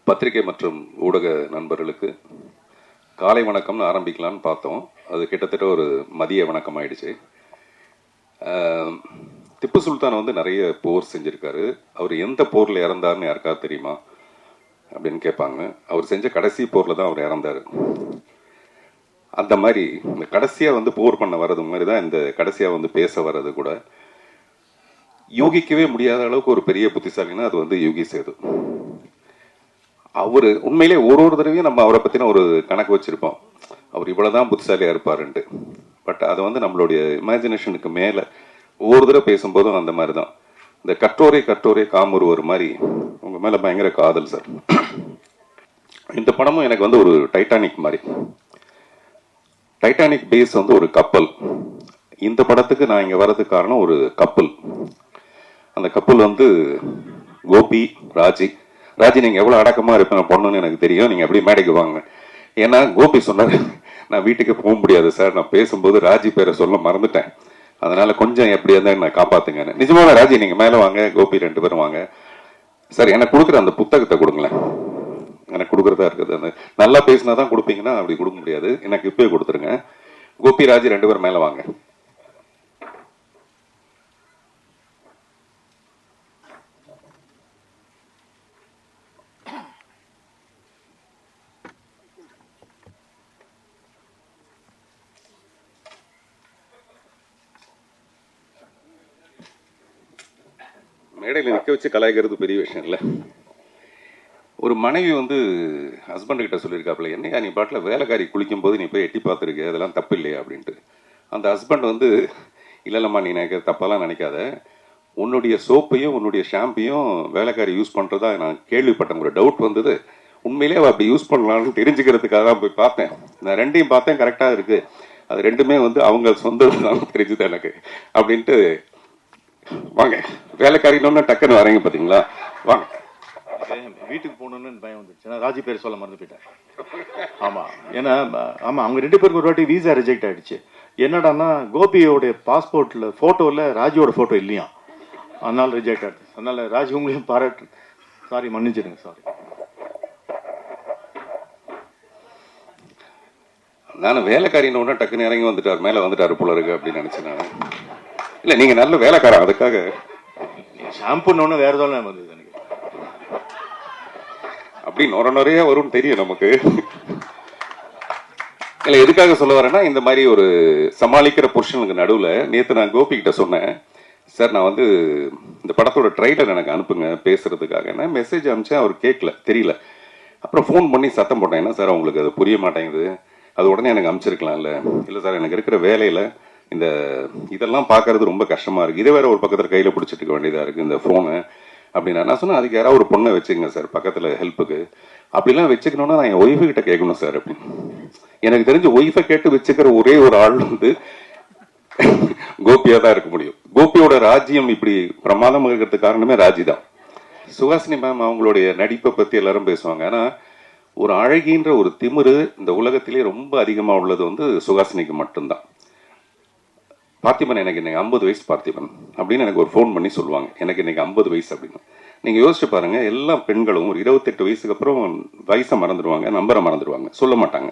பத்திரிகை மற்றும் ஊடக நண்பர்களுக்கு காலை வணக்கம்னு ஆரம்பிக்கலான்னு பார்த்தோம். அது கிட்டத்தட்ட ஒரு மதிய வணக்கம் ஆயிடுச்சு. திப்பு சுல்தான் வந்து நிறைய போர் செஞ்சுருக்காரு. அவர் எந்த போரில் இறந்தாருன்னு யாருக்காவது தெரியுமா அப்படின்னு கேட்பாங்க. அவர் செஞ்ச கடைசி போரில் தான் அவர் இறந்தார். அந்த மாதிரி இந்த கடைசியாக வந்து போர் பண்ண வர்றது மாதிரி தான் இந்த கடைசியாக வந்து பேச வர்றது கூட. யூகிக்கவே முடியாத அளவுக்கு ஒரு பெரிய புத்திசாலின்னா அது வந்து யோகி சேது. அவர் உண்மையிலே ஒரு தடவையும் நம்ம அவரை பற்றின ஒரு கணக்கு வச்சுருப்போம், அவர் இவ்வளோதான் புத்திசாலியாக இருப்பாருன்ட்டு. பட் அதை வந்து நம்மளுடைய இமேஜினேஷனுக்கு மேலே ஒவ்வொரு தடவை பேசும்போதும் அந்த மாதிரி தான். இந்த கற்றோரை காமொருவர் மாதிரி உங்கள் மேலே பயங்கர காதல் சார். இந்த படமும் எனக்கு வந்து ஒரு டைட்டானிக் மாதிரி. டைட்டானிக் பேஸ் வந்து ஒரு கப்பல். இந்த படத்துக்கு நான் இங்கே வர்றதுக்கு காரணம் ஒரு கப்பல். அந்த கப்பல் வந்து கோபி, ராஜி நீங்கள் எவ்வளோ அடக்கமாக இருப்பேன் பொண்ணுன்னு எனக்கு தெரியும், நீங்கள் எப்படி மேடைக்கு வாங்க. ஏன்னா கோபி சொன்னார், நான் வீட்டுக்கு போக முடியாது சார், நான் பேசும்போது ராஜி பேரை சொல்ல மறந்துட்டேன், அதனால கொஞ்சம் எப்படி இருந்தால் நான் காப்பாற்றுங்க. நிஜமான ராஜி நீங்கள் மேலே வாங்க, கோபி 2 பேரும் வாங்க சார். எனக்கு கொடுக்குற அந்த புத்தகத்தை கொடுங்களேன், எனக்கு கொடுக்குறதா இருக்குது. அந்த நல்லா பேசினா தான் கொடுப்பீங்கன்னா அப்படி கொடுக்க முடியாது, எனக்கு இப்போயே கொடுத்துருங்க. கோபி, ராஜி 2 பேரும் மேலே வாங்க. மேடையில் நிற்க வச்சு கலாய்க்கிறது பெரிய விஷயம் இல்லை. ஒரு மனைவி வந்து ஹஸ்பண்ட் கிட்ட சொல்லியிருக்காப்புல, என்னையா நீ பாட்டில் வேலைக்காரி குளிக்கும் போது நீ போய் எட்டி பார்த்துருக்க, அதெல்லாம் தப்பு இல்லையா அப்படின்ட்டு. அந்த ஹஸ்பண்ட் வந்து, இல்லைல்லம்மா நீ நினைக்கிற தப்பெல்லாம் நினைக்காத, உன்னுடைய சோப்பையும் உன்னுடைய ஷாம்பையும் வேலைக்காரி யூஸ் பண்ணுறதா நான் கேள்விப்பட்டேன், ஒரு டவுட் வந்தது, உண்மையிலே அவள் அப்படி யூஸ் பண்ணலான்னு தெரிஞ்சுக்கிறதுக்காக தான் போய் பார்த்தேன். நான் 2யும் பார்த்தேன், கரெக்டாக இருக்குது, அது 2மே வந்து அவங்க சொந்தம் தெரிஞ்சுது எனக்கு அப்படின்ட்டு. வாங்க, வேலைக்காரின்னு டக்குன்னு வரீங்க பார்த்தீங்களா, வாங்க. வீட்டுக்கு போகணுன்னு பயம் வந்துருச்சு, ராஜி பேர் சொல்ல மறந்து போயிட்டேன். ஆமாம், ஏன்னா ஆமாம் அவங்க 2 பேருக்கு ஒரு வாட்டி வீசா ரிஜெக்ட் ஆகிடுச்சு. என்னடான்னா கோபியோடைய பாஸ்போர்ட்டில் ஃபோட்டோவில் ராஜியோட ஃபோட்டோ இல்லையா, அதனால ரிஜெக்ட் ஆகிடுச்சு. அதனால ராஜி உங்களையும் பாராட்டு, சாரி மன்னிச்சிடுங்க, சாரி. நான் வேலைக்காரின்னு ஒன்றா டக்குன்னு இறங்கி வந்துட்டார், மேலே வந்துட்டார் போல இருக்கு அப்படின்னு நினச்சேன் நான். இல்லை நீங்கள் நல்ல வேலைக்காரன், அதுக்காக ஷாம்புன்னு வேற எதாவது வந்தது எனக்கு. அப்படி நிறைய வரும்னு தெரியும் நமக்கு. இல்லை எதுக்காக சொல்ல வரேன்னா, இந்த மாதிரி ஒரு சமாளிக்கிற புருஷனுக்கு நடுவில் நேற்று நான் கோபி கிட்ட சொன்னேன், சார் நான் வந்து இந்த படத்தோட ட்ரைலர் எனக்கு அனுப்புங்க பேசுறதுக்காக. நான் மெசேஜ் அனுப்பிச்சேன், அவர் கேட்கல, தெரியல. அப்புறம் ஃபோன் பண்ணி சத்தம் போட்டேன், என்ன சார் உங்களுக்கு அது புரிய மாட்டேங்குது, அது உடனே எனக்கு அனுப்பிச்சிருக்கலாம். இல்லை சார் எனக்கு இருக்கிற வேலையில் இந்த இதெல்லாம் பார்க்கறது ரொம்ப கஷ்டமாக இருக்குது, இதை வேற ஒரு பக்கத்தில் கையில் பிடிச்சிட்டு இருக்க வேண்டியதாக இருக்குது இந்த ஃபோனு அப்படின்னா. நான் சொன்னேன், அதுக்கு யாராவது ஒரு பொண்ணை வச்சுக்கங்க சார் பக்கத்தில் ஹெல்ப்புக்கு, அப்படிலாம் வச்சுக்கணுன்னா நான் என் ஒய்ஃபு கிட்ட கேட்கணும் சார் அப்படின்னு. எனக்கு தெரிஞ்சு ஒய்ஃபை கேட்டு வச்சுக்கிற ஒரே ஒரு ஆள் வந்து கோபியாக தான் இருக்க முடியும். கோபியோட ராஜ்யம் இப்படி பிரமாதமாக இருக்கிறதுக்கு காரணமே ராஜி தான். சுஹாசினி மேம் அவங்களுடைய நடிப்பை பற்றி எல்லாரும் பேசுவாங்க, ஆனால் ஒரு அழகின்ற ஒரு திமிரு இந்த உலகத்திலே ரொம்ப அதிகமாக உள்ளது வந்து சுஹாசினிக்கு மட்டும்தான். பார்த்திபன் எனக்கு இன்னைக்கு 50 வயசு பார்த்திபன் அப்படின்னு எனக்கு ஒரு ஃபோன் பண்ணி சொல்லுவாங்க, எனக்கு இன்னைக்கு 50 வயசு அப்படின்னு. நீங்கள் யோசிச்சு பாருங்க, எல்லா பெண்களும் ஒரு 28 வயசுக்கு அப்புறம் வயசை மறந்துடுவாங்க, நம்பரை மறந்துடுவாங்க, சொல்ல மாட்டாங்க.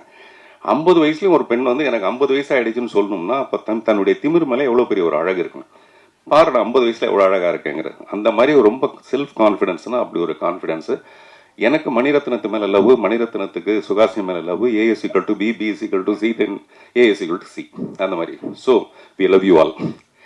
50 வயசுலயும் ஒரு பெண் வந்து எனக்கு 50 வயசு ஆயிடுச்சுன்னு சொல்லணும்னா அப்போ தன்னுடைய திமிர் மேலே எவ்வளோ பெரிய ஒரு அழகு இருக்கணும் பாரு, நான் 50 வயசுல எவ்வளோ அழகாக இருக்கேங்கிறது. அந்த மாதிரி ரொம்ப செல்ஃப் கான்ஃபிடென்ஸ்னா அப்படி ஒரு கான்ஃபிடென்ஸு. எனக்கு மணிரத்னத்து மேலே லவ், மணிரத்னத்துக்கு சுகாசினி மேலே love, A=B, B=C, then A=C, அந்த மாதிரி. So we love you all.